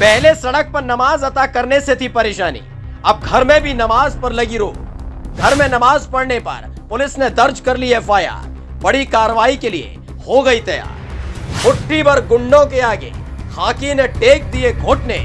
पहले सड़क पर नमाज अता करने से थी परेशानी, अब घर में भी नमाज पर लगी रोक। घर में नमाज पढ़ने पर पुलिस ने दर्ज कर ली एफआईआर। बड़ी कार्रवाई के लिए हो गई तैयार। मुट्ठी भर गुंडों के आगे खाकी ने टेक दिए घुटने।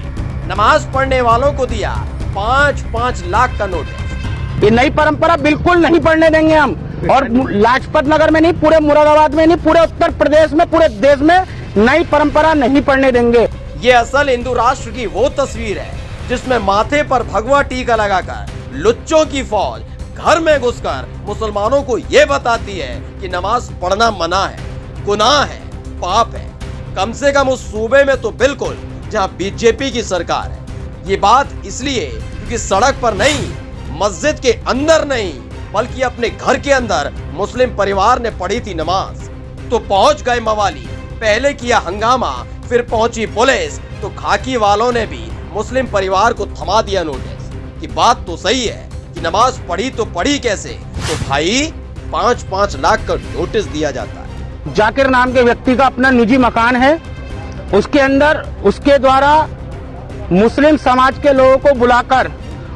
नमाज पढ़ने वालों को दिया 5-5 लाख का नोटिस। ये नई परंपरा बिल्कुल नहीं पढ़ने देंगे हम। और लाजपत नगर में नहीं, पूरे मुरादाबाद में नहीं, पूरे उत्तर प्रदेश में, पूरे देश में नई परंपरा नहीं पढ़ने देंगे। ये असल हिंदू राष्ट्र की वो तस्वीर है जिसमें माथे पर भगवा टीका लगाकर लुच्चों की फौज घर में घुसकर मुसलमानों को ये बताती है कि नमाज पढ़ना मना है, गुनाह है, पाप है। कम से कम उस सूबे में तो बिल्कुल जहां बीजेपी की सरकार है। ये बात इसलिए क्योंकि सड़क पर नहीं, मस्जिद के अंदर नहीं, बल्कि अपने घर के अंदर मुस्लिम परिवार ने पढ़ी थी नमाज। तो पहुंच गए मवाली, पहले किया हंगामा, फिर पहुंची पुलिस, तो खाकी वालों ने भी मुस्लिम परिवार को थमा दिया नोटिस कि बात तो सही है कि नमाज पढ़ी तो पढ़ी कैसे, तो भाई 5-5 लाख का नोटिस दिया जाता है। जाकिर नाम के व्यक्ति का अपना निजी मकान है, उसके अंदर उसके द्वारा मुस्लिम समाज के लोगों को बुलाकर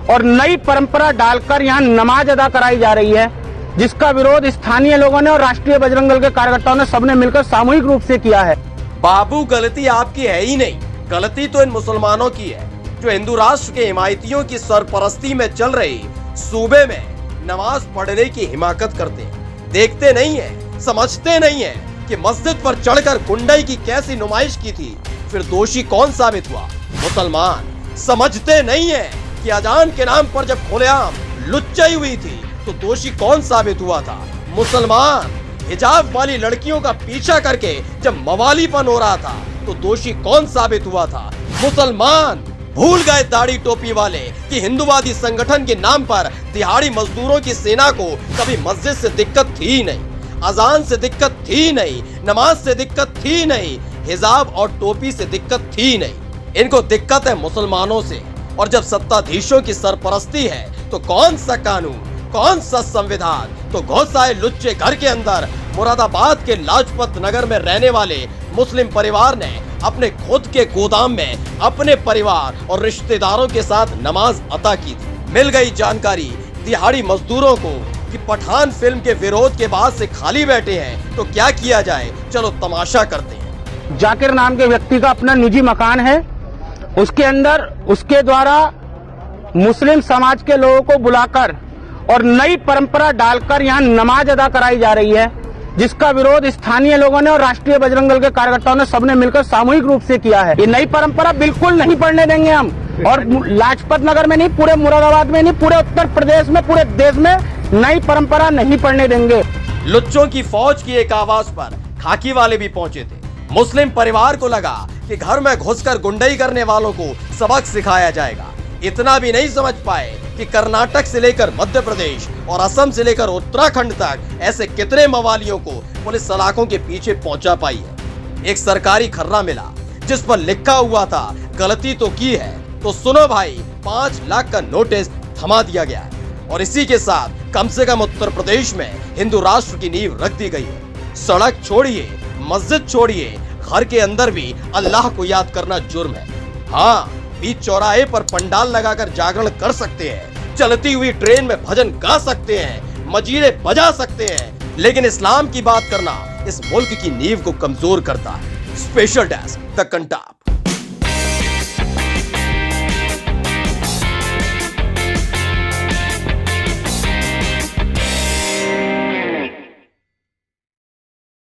और नई परंपरा डालकर यहाँ नमाज अदा कराई जा रही है, जिसका विरोध स्थानीय लोगों ने और राष्ट्रीय बजरंग दल के कार्यकर्ताओं ने सबने मिलकर सामूहिक रूप से किया है। बाबू, गलती आपकी है ही नहीं, गलती तो इन मुसलमानों की है जो हिंदू राष्ट्र के हिमायतियों की सरपरस्ती में चल रही सूबे में नमाज पढ़ने की हिमाकत करते हैं। देखते नहीं है, समझते नहीं है कि मस्जिद पर चढ़कर गुंडाई की कैसी नुमाइश की थी, फिर दोषी कौन साबित हुआ? मुसलमान। समझते नहीं है कि अजान के नाम पर जब खुलेआम लुच्चाई हुई थी तो दोषी कौन साबित हुआ था? मुसलमान। हिजाब वाली लड़कियों का पीछा करके जब मवालीपन हो रहा था तो दोषी कौन साबित हुआ था? मुसलमान। भूल गए दाढ़ी टोपी वाले कि हिंदुवादी संगठन के नाम पर दिहाड़ी मजदूरों की सेना को कभी मस्जिद से दिक्कत थी नहीं, अजान से दिक्कत थी नहीं, नमाज से दिक्कत थी नहीं, हिजाब और टोपी से दिक्कत थी नहीं। इनको दिक्कत है मुसलमानों से। और जब सत्ताधीशों की सरपरस्ती है तो कौन सा कानून, कौन सा संविधान? तो घुस आए लुच्चे घर के अंदर। मुरादाबाद के लाजपत नगर में रहने वाले मुस्लिम परिवार ने अपने खुद के गोदाम में अपने परिवार और रिश्तेदारों के साथ नमाज अता की थी। मिल गई जानकारी दिहाड़ी मजदूरों को कि पठान फिल्म के विरोध के बाद से खाली बैठे हैं, तो क्या किया जाए, चलो तमाशा करते हैं। जाकिर नाम के व्यक्ति का अपना निजी मकान है, उसके अंदर उसके द्वारा मुस्लिम समाज के लोगों को बुलाकर और नई परंपरा डालकर यहाँ नमाज अदा कराई जा रही है, जिसका विरोध स्थानीय लोगों ने और राष्ट्रीय बजरंग दल के कार्यकर्ताओं ने सबने मिलकर सामूहिक रूप से किया है। ये नई परंपरा बिल्कुल नहीं पढ़ने देंगे हम। और लाजपत नगर में नहीं, पूरे मुरादाबाद में नहीं, पूरे उत्तर प्रदेश में, पूरे देश में नई परंपरा नहीं पढ़ने देंगे। लुच्चों की फौज की एक आवाज पर खाकी वाले भी पहुंचे थे। मुस्लिम परिवार को लगा कि घर में घुसकर गुंडाई करने वालों को सबक सिखाया जाएगा। इतना भी नहीं समझ पाए कि कर्नाटक से लेकर मध्य प्रदेश और असम से लेकर उत्तराखंड तक ऐसे कितने मवालियों को पुलिस सलाखों के पीछे पहुंचा पाई है। एक सरकारी खर्रा मिला जिस पर लिखा हुआ था गलती तो की है, तो सुनो भाई, 5 लाख का नोटिस थमा दिया गया है। और इसी के साथ कम से कम उत्तर प्रदेश में हिंदू राष्ट्र की नींव रख दी गई है। सड़क छोड़िए, मस्जिद छोड़िए, घर के अंदर भी अल्लाह को याद करना जुर्म है। हाँ, बीच चौराहे पर पंडाल लगाकर जागरण कर सकते हैं, चलती हुई ट्रेन में भजन गा सकते हैं, मजीरे बजा सकते हैं, लेकिन इस्लाम की बात करना इस मुल्क की नींव को कमजोर करता है। Special desk the Kantap.